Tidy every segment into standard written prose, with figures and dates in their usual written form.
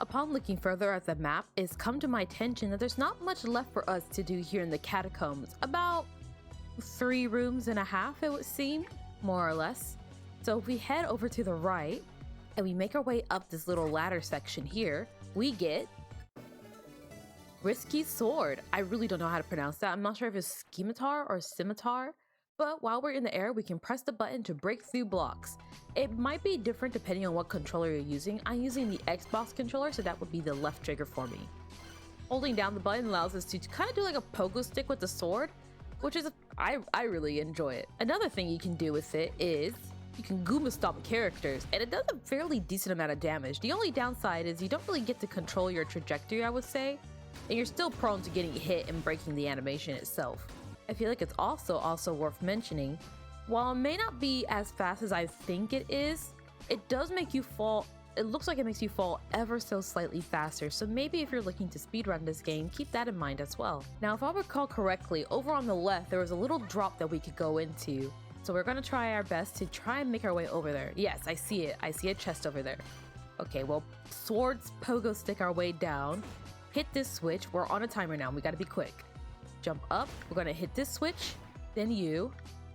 Upon looking further at the map, it's come to my attention that there's not much left for us to do here in the catacombs. About 3 rooms and a half, it would seem, more or less. So if we head over to the right and we make our way up this little ladder section here, we get Risky Sword. I really don't know how to pronounce that. I'm not sure if it's scimitar or scimitar, but while we're in the air, we can press the button to break through blocks. It might be different depending on what controller you're using. I'm using the Xbox controller, so that would be the left trigger for me. Holding down the button allows us to kind of do like a pogo stick with the sword, which is, I really enjoy it. Another thing you can do with it is you can Goomba stomp characters, and it does a fairly decent amount of damage. The only downside is you don't really get to control your trajectory, I would say, and you're still prone to getting hit and breaking the animation itself. I feel like it's also worth mentioning, while it may not be as fast as I think it is, it does make you fall. It looks like it makes you fall ever so slightly faster, so maybe if you're looking to speedrun this game, keep that in mind as well. Now, if I recall correctly, over on the left, there was a little drop that we could go into. So we're gonna try our best to try and make our way over there. Yes, I see it. I see a chest over there. Okay, well, swords pogo stick our way down. Hit this switch. We're on a timer now. We gotta be quick. Jump up. We're gonna hit this switch. Then you.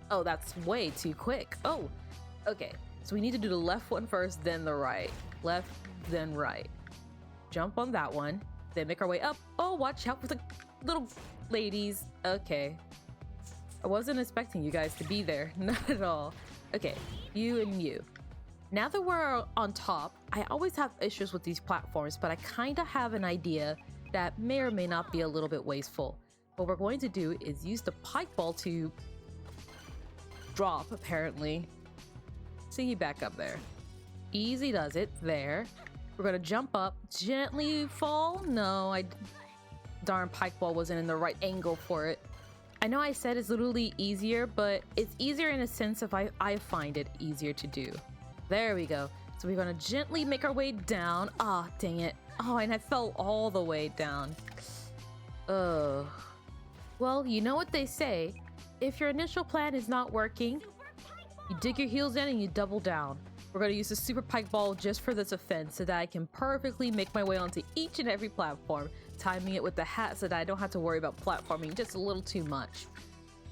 Oh, that's way too quick. Oh, okay. So we need to do the left one first, then the right. Left, then right. Jump on that one. Then make our way up. Oh, watch out for the little ladies. Okay. I wasn't expecting you guys to be there. Not at all. Okay, you and you. Now that we're on top, I always have issues with these platforms, but I kind of have an idea that may or may not be a little bit wasteful. What we're going to do is use the pike ball to drop, apparently. See you back up there. Easy does it. There. We're gonna jump up, gently fall. No, darn pike ball wasn't in the right angle for it. I know I said it's literally easier, but it's easier in a sense if I find it easier to do. There we go. So we're gonna gently make our way down. Ah, dang it. Oh, and I fell all the way down. Ugh. Well, you know what they say. If your initial plan is not working, you dig your heels in and you double down. We're gonna use the super pike ball just for this offense so that I can perfectly make my way onto each and every platform, timing it with the hat so that I don't have to worry about platforming just a little too much.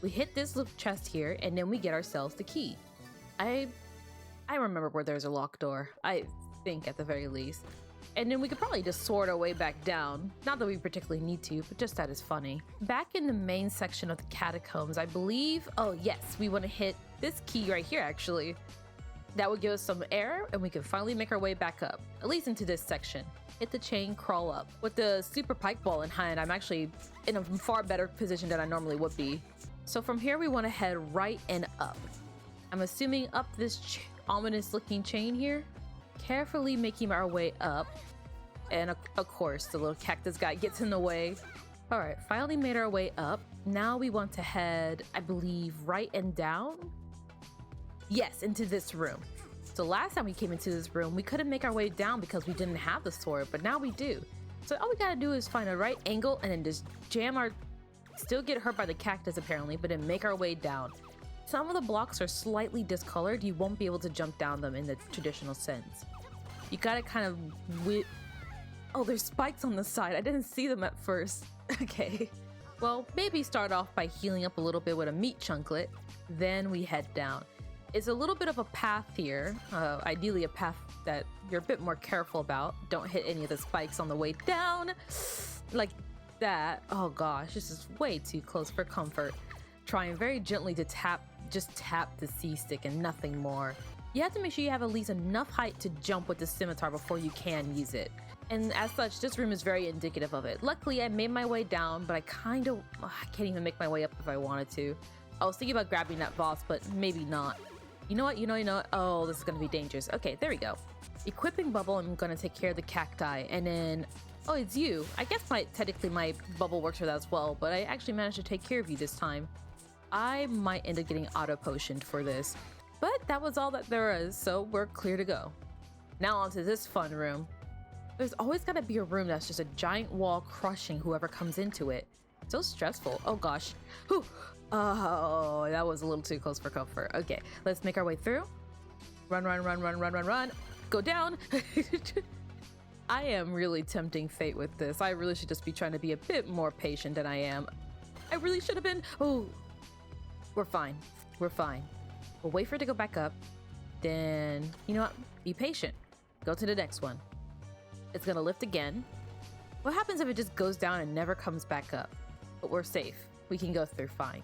We hit this little chest here and then we get ourselves the key. I remember where there's a locked door, I think at the very least. And then we could probably just sword our way back down. Not that we particularly need to, but just that is funny. Back in the main section of the catacombs, I believe, oh yes, we want to hit this key right here actually. That would give us some air and we can finally make our way back up, at least into this section. Hit the chain, crawl up. With the super pike ball in hand, I'm actually in a far better position than I normally would be. So from here, we want to head right and up. I'm assuming up this ominous looking chain here, carefully making our way up. And of course, the little cactus guy gets in the way. All right, finally made our way up. Now we want to head, I believe, right and down. Yes, into this room. So last time we came into this room, we couldn't make our way down because we didn't have the sword, but now we do. So all we gotta do is find a right angle and then just jam still get hurt by the cactus apparently, but then make our way down. Some of the blocks are slightly discolored. You won't be able to jump down them in the traditional sense. You gotta kind of oh, there's spikes on the side. I didn't see them at first. Okay. Well, maybe start off by healing up a little bit with a meat chunklet. Then we head down. It's a little bit of a path here, ideally a path that you're a bit more careful about. Don't hit any of the spikes on the way down, like that. Oh gosh, this is way too close for comfort. Trying very gently to just tap the C-stick and nothing more. You have to make sure you have at least enough height to jump with the scimitar before you can use it. And as such, this room is very indicative of it. Luckily, I made my way down, but I can't even make my way up if I wanted to. I was thinking about grabbing that boss, but maybe not. You know what? Oh, this is gonna be dangerous. Okay, there we go. Equipping bubble, I'm gonna take care of the cacti, and then, oh, it's you. I guess technically my bubble works for that as well, but I actually managed to take care of you this time. I might end up getting auto potioned for this, but that was all that there is, so we're clear to go. Now onto this fun room. There's always gotta be a room that's just a giant wall crushing whoever comes into it. So stressful. Oh gosh. Whew. Oh, that was a little too close for comfort. Okay, let's make our way through. Run. Go down. I am really tempting fate with this. I really should just be trying to be a bit more patient than I am. I really should have been. Oh, we're fine. We're fine. We'll wait for it to go back up. Then, you know what? Be patient. Go to the next one. It's gonna lift again. What happens if it just goes down and never comes back up? But we're safe. We can go through fine.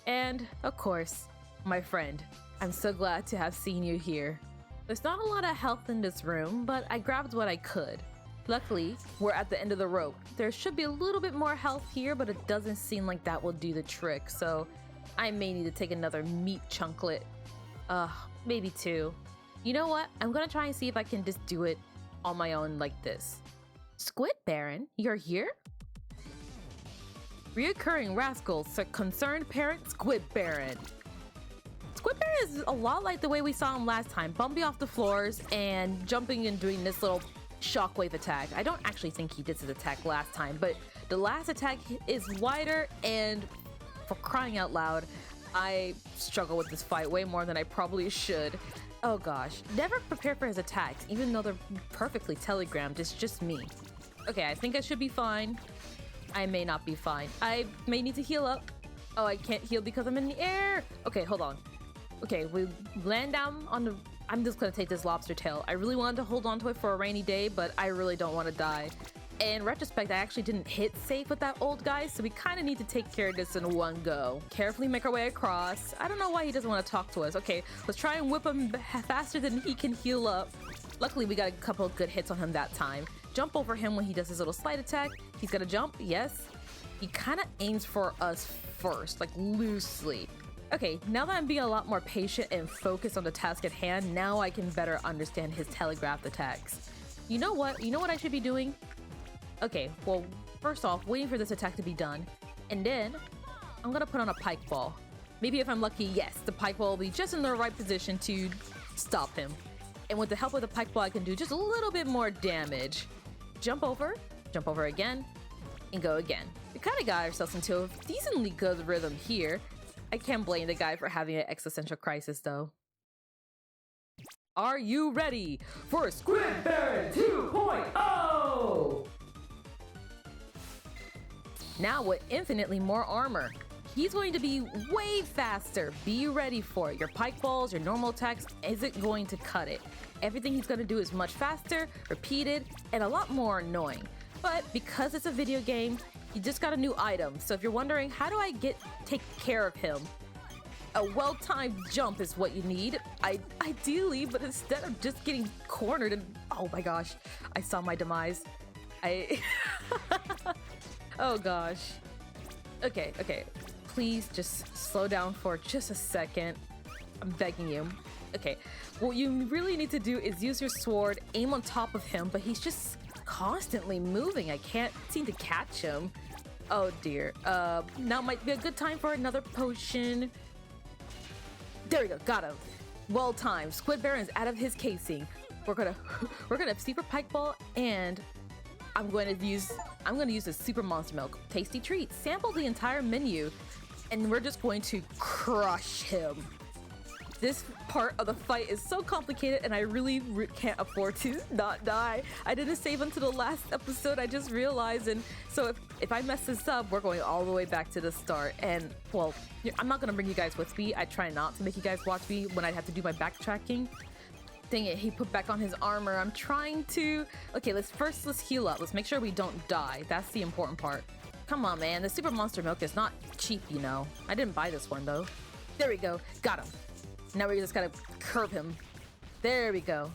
And, of course, my friend, I'm so glad to have seen you here. There's not a lot of health in this room, but I grabbed what I could. Luckily, we're at the end of the rope. There should be a little bit more health here, but it doesn't seem like that will do the trick, so I may need to take another meat chunklet. Maybe two. You know what? I'm gonna try and see if I can just do it on my own like this. Squid Baron, you're here? Reoccurring rascal, concerned parent Squid Baron. Squid Baron is a lot like the way we saw him last time, bumping off the floors and jumping and doing this little shockwave attack. I don't actually think he did this attack last time, but the last attack is wider, and for crying out loud, I struggle with this fight way more than I probably should. Oh gosh, never prepare for his attacks, even though they're perfectly telegrammed. It's just me. Okay, I think I should be fine. I may not be fine. I may need to heal up. Oh, I can't heal because I'm in the air. Okay, hold on. Okay, we land down on the... I'm just gonna take this lobster tail. I really wanted to hold on to it for a rainy day, but I really don't want to die. In retrospect, I actually didn't hit safe with that old guy, so we kind of need to take care of this in one go. Carefully make our way across. I don't know why he doesn't want to talk to us. Okay, let's try and whip him faster than he can heal up. Luckily, we got a couple of good hits on him that time. Jump over him when he does his little slide attack. He's gonna jump, yes. He kind of aims for us first, like loosely. Okay, now that I'm being a lot more patient and focused on the task at hand, now I can better understand his telegraphed attacks. You know what? You know what I should be doing? Okay, well, first off, waiting for this attack to be done, and then I'm gonna put on a pike ball. Maybe if I'm lucky, yes, the pike ball will be just in the right position to stop him. And with the help of the pike ball, I can do just a little bit more damage. Jump over again, and go again. We kind of got ourselves into a decently good rhythm here. I can't blame the guy for having an existential crisis, though. Are you ready for Squid Baron 2.0? Now with infinitely more armor. He's going to be way faster. Be ready for it. Your pike balls, your normal attacks isn't going to cut it. Everything he's going to do is much faster, repeated, and a lot more annoying. But because it's a video game, you just got a new item. So if you're wondering, how do I take care of him? A well-timed jump is what you need, ideally, but instead of just getting cornered and, oh my gosh, I saw my demise. Oh gosh. Okay. Please just slow down for just a second. I'm begging you. Okay, what you really need to do is use your sword, aim on top of him, but he's just constantly moving. I can't seem to catch him. Oh dear. Now might be a good time for another potion. There we go, got him. Well timed. Squid Baron is out of his casing. We're gonna super pike ball, and I'm gonna use the super monster milk. Tasty treat. Sample the entire menu, and we're just going to crush him. This part of the fight is so complicated, and I really can't afford to not die. I didn't save until the last episode, I just realized, and so if I mess this up, we're going all the way back to the start. And, well, I'm not gonna bring you guys with me. I try not to make you guys watch me when I have to do my backtracking. Dang it, he put back on his armor. I'm trying to... Okay, let's heal up. Let's make sure we don't die. That's the important part. Come on, man. The super monster milk is not cheap, you know. I didn't buy this one, though. There we go. Got him. Now we just gotta curve him. There we go.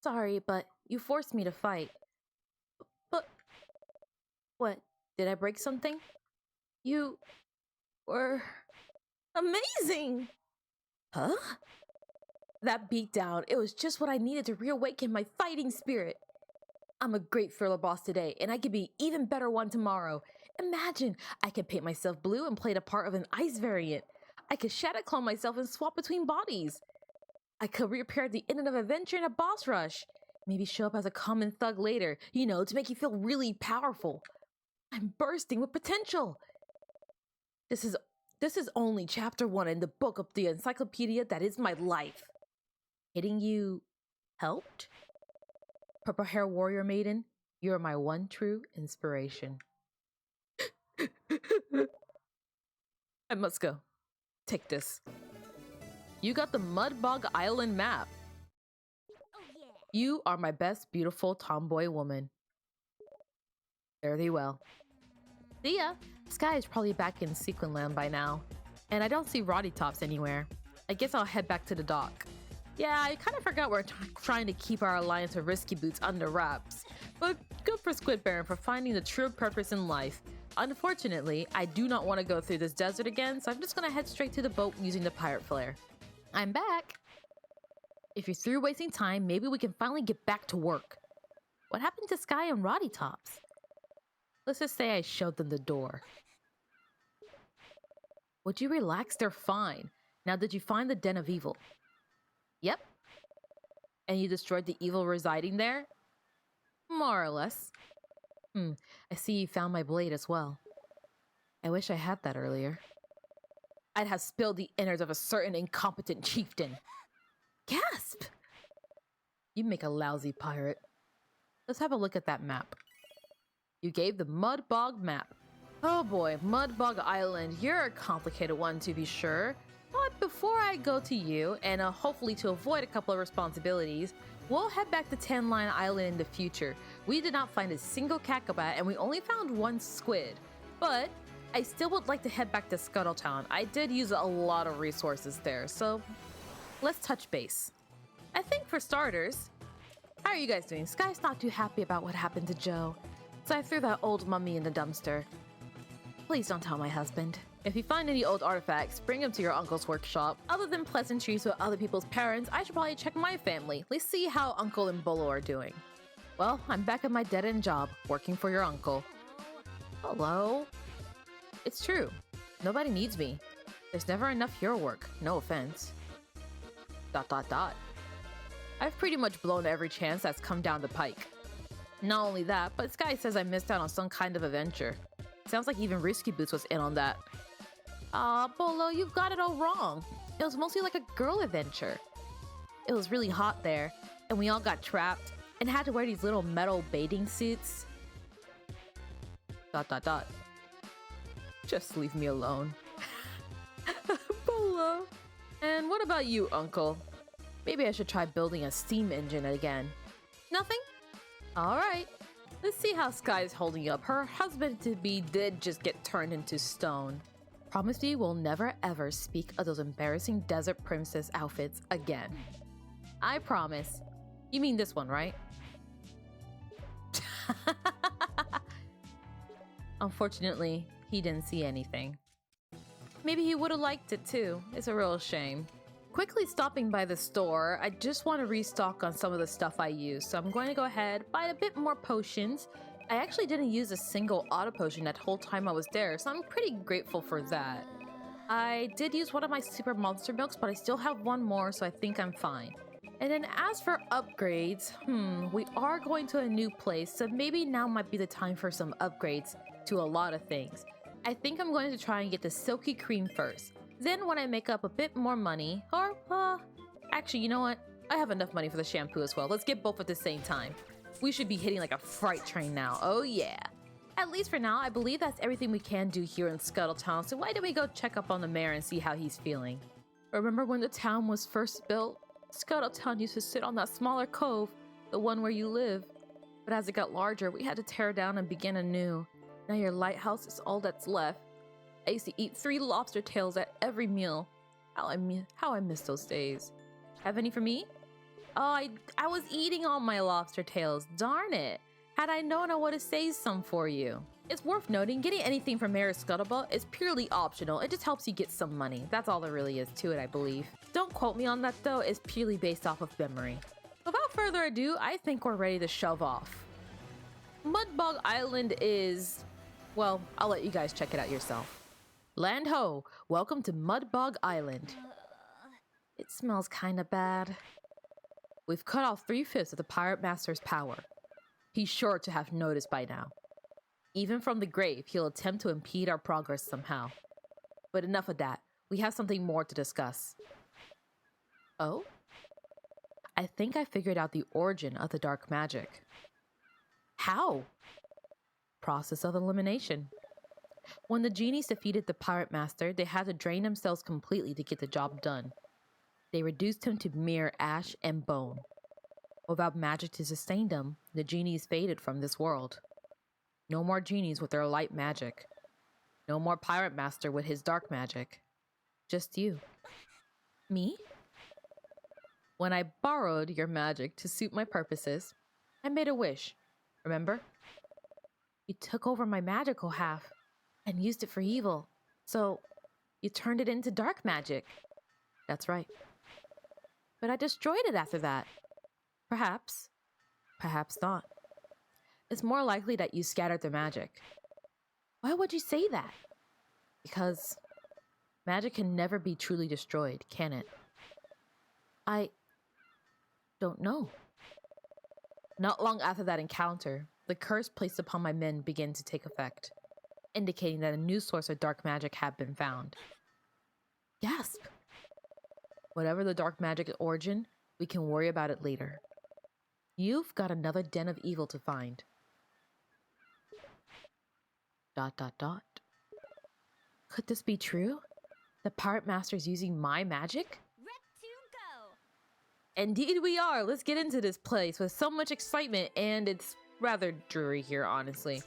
Sorry, but you forced me to fight. But... What? Did I break something? You... were... amazing! Huh? That beatdown, it was just what I needed to reawaken my fighting spirit. I'm a great thriller boss today, and I could be an even better one tomorrow. Imagine, I could paint myself blue and play the part of an ice variant. I could shadow clone myself and swap between bodies. I could reappear at the end of an adventure in a boss rush. Maybe show up as a common thug later, you know, to make you feel really powerful. I'm bursting with potential. This is only chapter 1 in the book of the encyclopedia that is my life. Hitting you helped? Purple hair warrior maiden, you're my one true inspiration. I must go. Take this. You got the Mudbog Island map. You are my best beautiful tomboy woman. Fare thee well. See ya! Sky is probably back in Sequin Land by now. And I don't see Roddy Tops anywhere. I guess I'll head back to the dock. Yeah, I kind of forgot we're trying to keep our alliance with Risky Boots under wraps. But good for Squid Baron for finding the true purpose in life. Unfortunately, I do not want to go through this desert again, so I'm just gonna head straight to the boat using the pirate flare. I'm back! If you're through wasting time, maybe we can finally get back to work. What happened to Sky and Roddy Tops? Let's just say I showed them the door. Would you relax? They're fine. Now, did you find the Den of Evil? Yep. And you destroyed the evil residing there? More or less. I see you found my blade as well. I wish I had that earlier. I'd have spilled the innards of a certain incompetent chieftain. Gasp! You make a lousy pirate. Let's have a look at that map. You gave the Mudbog map. Oh boy, Mudbog Island, you're a complicated one to be sure. But before I go to you, and hopefully to avoid a couple of responsibilities, we'll head back to Tan Line Island in the future. We did not find a single Kakabat, and we only found one squid. But I still would like to head back to Scuttletown. I did use a lot of resources there, so let's touch base. I think for starters, how are you guys doing? Sky's not too happy about what happened to Joe, so I threw that old mummy in the dumpster. Please don't tell my husband. If you find any old artifacts, bring them to your uncle's workshop. Other than pleasantries with other people's parents, I should probably check my family. Let's see how Uncle and Bolo are doing. Well, I'm back at my dead-end job, working for your uncle. Hello? It's true. Nobody needs me. There's never enough hero work. No offense. ... I've pretty much blown every chance that's come down the pike. Not only that, but Sky says I missed out on some kind of adventure. Sounds like even Risky Boots was in on that. Aw, Bolo, you've got it all wrong. It was mostly like a girl adventure. It was really hot there, and we all got trapped, and had to wear these little metal bathing suits. ... Just leave me alone. Bolo. And what about you, Uncle? Maybe I should try building a steam engine again. Nothing? Alright. Let's see how Sky's holding up. Her husband-to-be did just get turned into stone. Promise me we'll never ever speak of those embarrassing desert princess outfits again. I promise. You mean this one, right? Unfortunately, he didn't see anything. Maybe he would have liked it too. It's a real shame. Quickly stopping by the store, I just want to restock on some of the stuff I use, so I'm going to go ahead, buy a bit more potions. I actually didn't use a single auto potion that whole time I was there, so I'm pretty grateful for that. I did use one of my super monster milks, but I still have one more, so I think I'm fine. And then as for upgrades, we are going to a new place, so maybe now might be the time for some upgrades to a lot of things. I think I'm going to try and get the Silky Cream first. Then when I make up a bit more money, or, actually, you know what? I have enough money for the shampoo as well. Let's get both at the same time. We should be hitting like a freight train now. Oh yeah. At least for now, I believe that's everything we can do here in Scuttletown, so why don't we go check up on the mayor and see how he's feeling? Remember when the town was first built? Scuttletown used to sit on that smaller cove, the one where you live. But as it got larger, we had to tear down and begin anew. Now your lighthouse is all that's left. I used to eat 3 lobster tails at every meal. How I miss those days. Have any for me? Oh, I was eating all my lobster tails. Darn it. Had I known, I would have saved some for you. It's worth noting, getting anything from Mayor's Scuttlebutt is purely optional. It just helps you get some money. That's all there really is to it, I believe. Don't quote me on that though, it's purely based off of memory. Without further ado, I think we're ready to shove off. Mudbog Island is... well, I'll let you guys check it out yourself. Land ho! Welcome to Mudbog Island. It smells kinda bad. We've cut off 3/5 of the Pirate Master's power. He's sure to have noticed by now. Even from the grave, he'll attempt to impede our progress somehow. But enough of that. We have something more to discuss. Oh? I think I figured out the origin of the dark magic. How? Process of elimination. When the genies defeated the Pirate Master, they had to drain themselves completely to get the job done. They reduced him to mere ash and bone. Without magic to sustain them, the genies faded from this world. No more genies with their light magic. No more Pirate Master with his dark magic. Just you. Me? When I borrowed your magic to suit my purposes, I made a wish. Remember? You took over my magical half and used it for evil. So, you turned it into dark magic. That's right. But I destroyed it after that. Perhaps. Perhaps not. It's more likely that you scattered the magic. Why would you say that? Because magic can never be truly destroyed, can it? I don't know. Not long after that encounter, the curse placed upon my men began to take effect, indicating that a new source of dark magic had been found. Gasp! Whatever the dark magic origin, we can worry about it later. You've got another den of evil to find. ... Could this be true? The Pirate Master's using my magic? Indeed we are! Let's get into this place with so much excitement, and it's rather dreary here, honestly.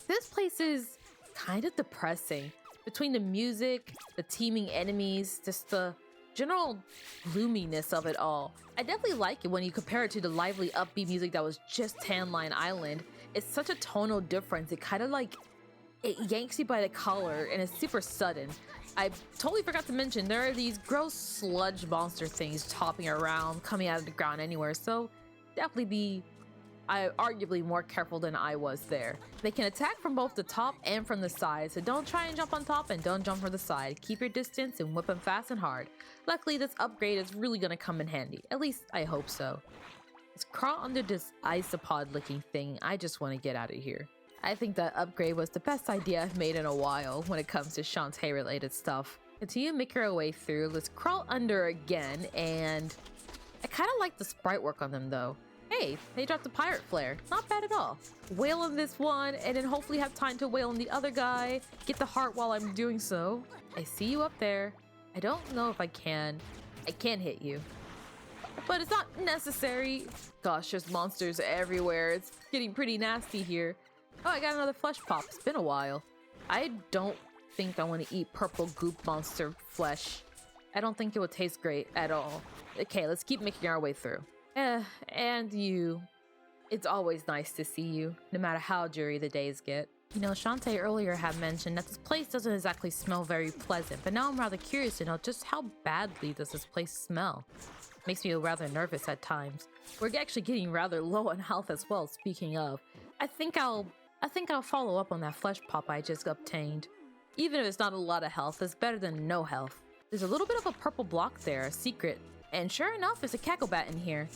This place is kind of depressing. Between the music, the teeming enemies, just the general gloominess of it all. I definitely like it when you compare it to the lively, upbeat music that was just Tan Line Island. It's such a tonal difference. It kind of like, it yanks you by the collar, and it's super sudden. I totally forgot to mention, there are these gross sludge monster things topping around, coming out of the ground anywhere, so definitely be arguably more careful than I was there. They can attack from both the top and from the side, so don't try and jump on top and don't jump from the side. Keep your distance and whip them fast and hard. Luckily, this upgrade is really gonna come in handy. At least, I hope so. Let's crawl under this isopod looking thing. I just want to get out of here. I think that upgrade was the best idea I've made in a while when it comes to Shantae related stuff. Continue making our way through. Let's crawl under again, and I kind of like the sprite work on them though. Hey, they dropped a pirate flare. Not bad at all. Wail on this one, and then hopefully have time to wail on the other guy. Get the heart while I'm doing so. I see you up there. I don't know if I can. I can hit you, but it's not necessary. Gosh, there's monsters everywhere. It's getting pretty nasty here. Oh, I got another flesh pop. It's been a while. I don't think I want to eat purple goop monster flesh. I don't think it would taste great at all. Okay, let's keep making our way through. And you. It's always nice to see you, no matter how dreary the days get. You know, Shantae earlier had mentioned that this place doesn't exactly smell very pleasant, but now I'm rather curious to know just how badly does this place smell. Makes me rather nervous at times. We're actually getting rather low on health as well, speaking of. I think I'll follow up on that flesh pop I just obtained. Even if it's not a lot of health, it's better than no health. There's a little bit of a purple block there, a secret. And sure enough, there's a cacklebat in here.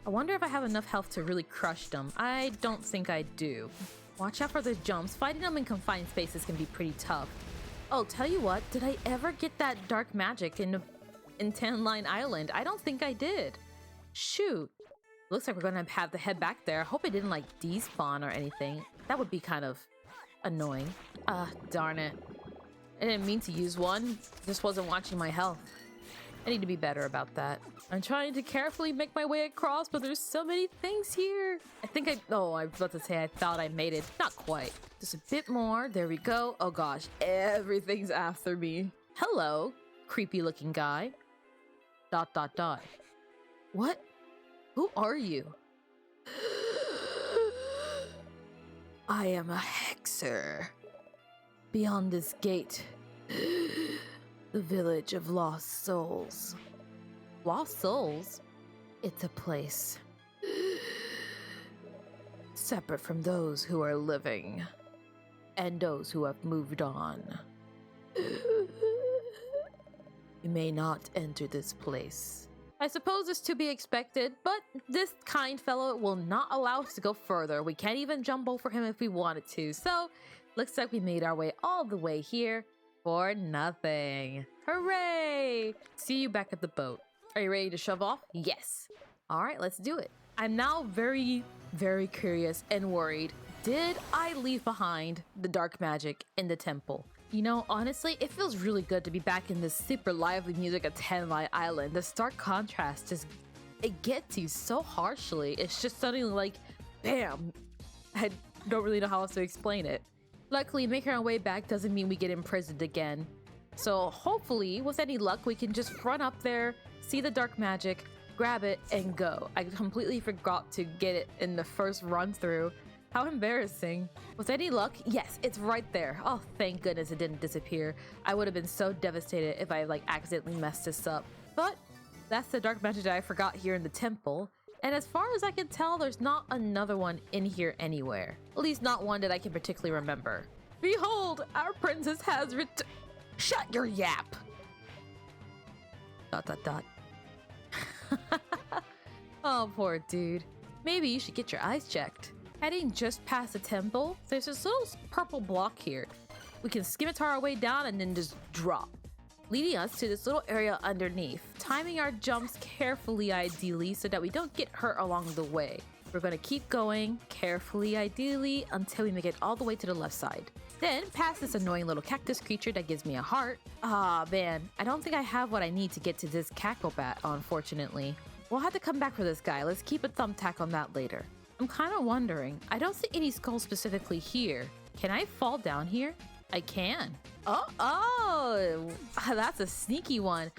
I wonder if I have enough health to really crush them. I don't think I do. Watch out for those jumps. Fighting them in confined spaces can be pretty tough. Oh, tell you what, did I ever get that dark magic in Tan Line Island? I don't think I did. Shoot. Looks like we're gonna have to head back there. I hope it didn't like despawn or anything. That would be kind of annoying. Darn it. I didn't mean to use one. Just wasn't watching my health. I need to be better about that. I'm trying to carefully make my way across, but there's so many things here. I was about to say I thought I made it. Not quite. Just a bit more. There we go. Oh gosh, everything's after me. Hello, creepy looking guy. ... What? Who are you? I am a hexer. Beyond this gate, the village of lost souls. Lost souls? It's a place separate from those who are living and those who have moved on. You may not enter this place. I suppose it's to be expected, but this kind fellow will not allow us to go further. We can't even jump over him if we wanted to, so looks like we made our way all the way here for nothing. Hooray! See you back at the boat. Are you ready to shove off? Yes. All right, let's do it. I'm now very, very curious and worried. Did I leave behind the dark magic in the temple? You know, honestly, it feels really good to be back in this super lively music at Tenlai Island. The stark contrast just, it gets you so harshly. It's just suddenly like, bam. I don't really know how else to explain it. Luckily, making our way back doesn't mean we get imprisoned again. So hopefully, with any luck, we can just run up there, see the dark magic, grab it, and go. I completely forgot to get it in the first run through. How embarrassing. With any luck, yes, it's right there. Oh, thank goodness it didn't disappear. I would have been so devastated if I accidentally messed this up. But that's the dark magic that I forgot here in the temple. And as far as I can tell, there's not another one in here anywhere. At least not one that I can particularly remember. Behold, our princess has Shut your yap! ... Oh, poor dude. Maybe you should get your eyes checked. Heading just past the temple, there's this little purple block here. We can scimitar our way down and then just drop, leading us to this little area underneath, timing our jumps carefully ideally so that we don't get hurt along the way. We're going to keep going carefully ideally until we make it all the way to the left side. Then past this annoying little cactus creature that gives me a heart. Ah man, I don't think I have what I need to get to this cacklebat, unfortunately. We'll have to come back for this guy. Let's keep a thumbtack on that later. I'm kind of wondering, I don't see any skulls specifically here. Can I fall down here? I can. Oh, that's a sneaky one.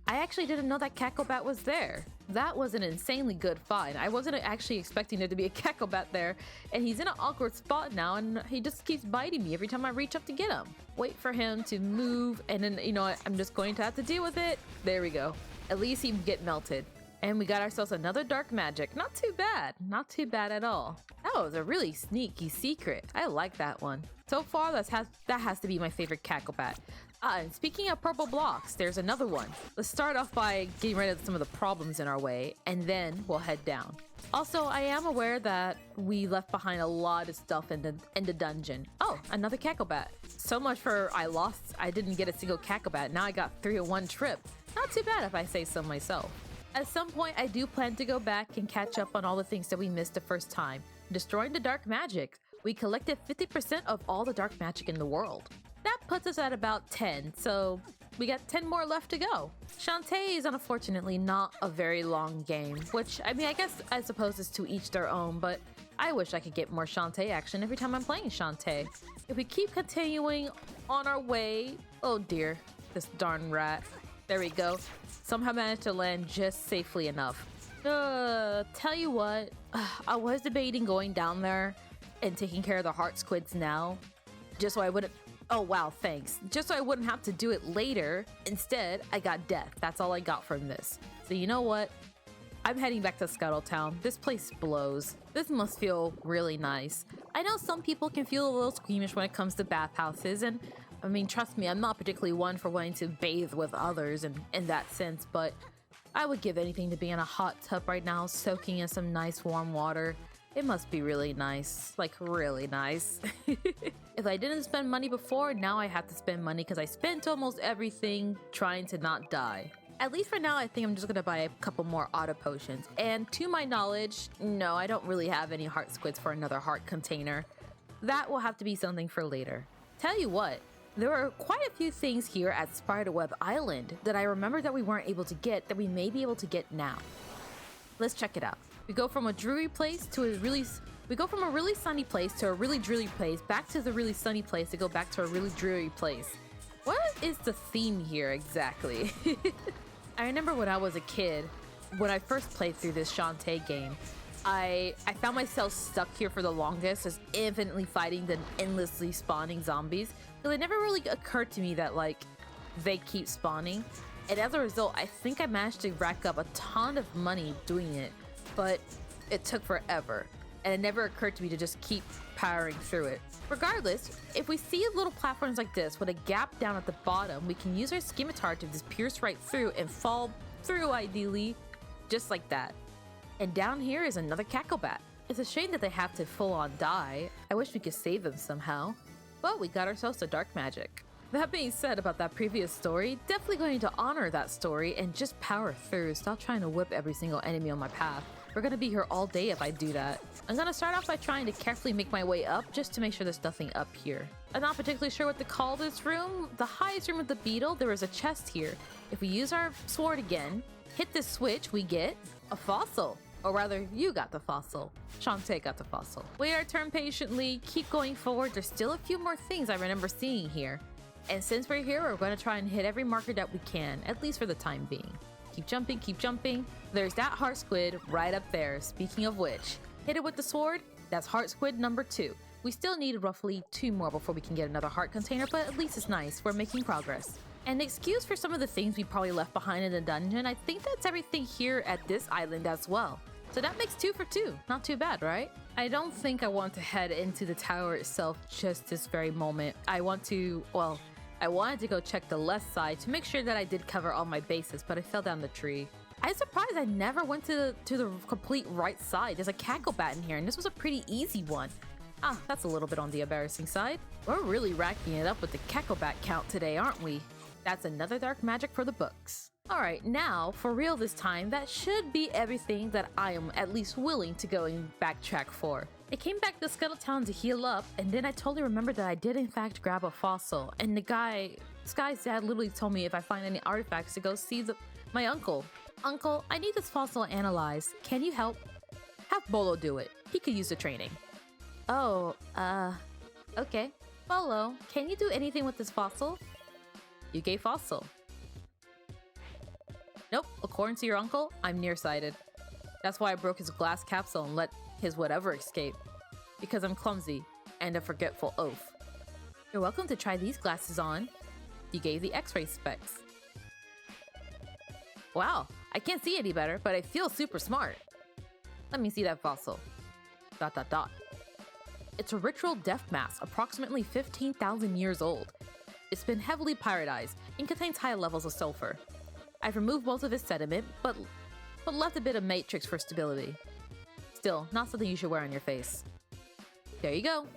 I actually didn't know that cacklebat was there. That was an insanely good find. I wasn't actually expecting there to be a cacklebat there, and he's in an awkward spot now, and he just keeps biting me every time I reach up to get him. Wait for him to move, and then, you know what, I'm just going to have to deal with it. There we go. At least he can get melted. And we got ourselves another dark magic. Not too bad. Not too bad at all. That was a really sneaky secret. I like that one. So far, that has to be my favorite cacklebat. And speaking of purple blocks, there's another one. Let's start off by getting rid of some of the problems in our way, and then we'll head down. Also, I am aware that we left behind a lot of stuff in the dungeon. Oh, another cacklebat. So much for I didn't get a single cacklebat. Now I got 3 in one trip. Not too bad if I say so myself. At some point, I do plan to go back and catch up on all the things that we missed the first time. Destroying the dark magic. We collected 50% of all the dark magic in the world. That puts us at about 10, so we got 10 more left to go. Shantae is unfortunately not a very long game, which, I mean, I suppose is to each their own, but I wish I could get more Shantae action every time I'm playing Shantae. If we keep continuing on our way, oh dear, this darn rat. There we go. Somehow managed to land just safely enough. Tell you what, I was debating going down there and taking care of the heart squids now, just so I wouldn't, oh wow, thanks. Just so I wouldn't have to do it later. Instead, I got death. That's all I got from this. So you know what? I'm heading back to Scuttletown. This place blows. This must feel really nice. I know some people can feel a little squeamish when it comes to bathhouses, and I mean, trust me, I'm not particularly one for wanting to bathe with others in that sense, but I would give anything to be in a hot tub right now, soaking in some nice warm water. It must be really nice, like really nice. If I didn't spend money before, now I have to spend money because I spent almost everything trying to not die. At least for now, I think I'm just gonna buy a couple more auto potions. And to my knowledge, no, I don't really have any heart squids for another heart container. That will have to be something for later. Tell you what, there are quite a few things here at Spiderweb Island that I remember that we weren't able to get that we may be able to get now. Let's check it out. We go from a dreary place to a really sunny place to a really dreary place, back to the really sunny place to go back to a really dreary place. What is the theme here exactly? I remember when I was a kid, when I first played through this Shantae game, I found myself stuck here for the longest, just infinitely fighting the endlessly spawning zombies. Because it never really occurred to me that, like, they keep spawning. And as a result, I think I managed to rack up a ton of money doing it, but it took forever. and it never occurred to me to just keep powering through it. Regardless, if we see little platforms like this with a gap down at the bottom, we can use our scimitar to just pierce right through and fall through, ideally, just like that. And down here is another cacklebat. It's a shame that they have to full-on die. I wish we could save them somehow. But we got ourselves a dark magic. That being said about that previous story, definitely going to honor that story and just power through. Stop trying to whip every single enemy on my path. We're gonna be here all day if I do that. I'm gonna start off by trying to carefully make my way up just to make sure there's nothing up here. I'm not particularly sure what to call this room. The highest room of the beetle, there is a chest here. If we use our sword again, hit this switch, we get a fossil. Or rather, you got the fossil. Shantae got the fossil. Wait our turn patiently, keep going forward. There's still a few more things I remember seeing here. And since we're here, we're going to try and hit every marker that we can, at least for the time being. Keep jumping, keep jumping. There's that heart squid right up there. Speaking of which, hit it with the sword. That's heart squid number 2. We still need roughly 2 more before we can get another heart container, but at least it's nice. We're making progress. And excuse for some of the things we probably left behind in the dungeon. I think that's everything here at this island as well. So that makes 2 for 2. Not too bad, right? I don't think I want to head into the tower itself just this very moment. I wanted to go check the left side to make sure that I did cover all my bases, but I fell down the tree. I'm surprised I never went to the complete right side. There's a cacklebat in here, and this was a pretty easy one. Ah, that's a little bit on the embarrassing side. We're really racking it up with the cacklebat count today, aren't we? That's another dark magic for the books. Alright, now, for real this time, that should be everything that I am at least willing to go and backtrack for. I came back to Scuttletown to heal up, and then I totally remembered that I did in fact grab a fossil, and this guy's dad literally told me if I find any artifacts to go see my uncle. Uncle, I need this fossil analyzed. Can you help? Have Bolo do it. He could use the training. Oh, okay. Bolo, can you do anything with this fossil? You gave fossil. Nope, according to your uncle, I'm nearsighted. That's why I broke his glass capsule and let his whatever escape. Because I'm clumsy and a forgetful oaf. You're welcome to try these glasses on. You gave the x-ray specs. Wow, I can't see any better, but I feel super smart. Let me see that fossil. ... It's a ritual death mask, approximately 15,000 years old. It's been heavily pyridized and contains high levels of sulfur. I've removed most of its sediment, but left a bit of matrix for stability. Still, not something you should wear on your face. There you go.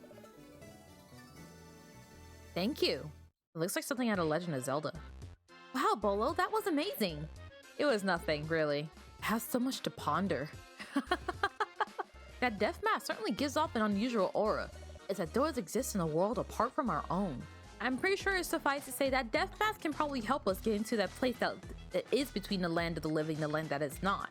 Thank you. It looks like something out of Legend of Zelda. Wow, Bolo, that was amazing. It was nothing, really. It has so much to ponder. That death mask certainly gives off an unusual aura. It's that doors exist in a world apart from our own. I'm pretty sure it's suffice to say that death mask can probably help us get into that place that is between the land of the living and the land that is not.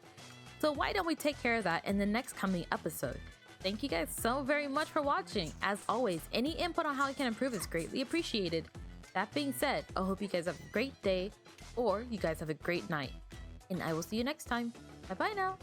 So why don't we take care of that in the next coming episode? Thank you guys so very much for watching. As always, any input on how I can improve is greatly appreciated. That being said, I hope you guys have a great day, or you guys have a great night. And I will see you next time. Bye bye now.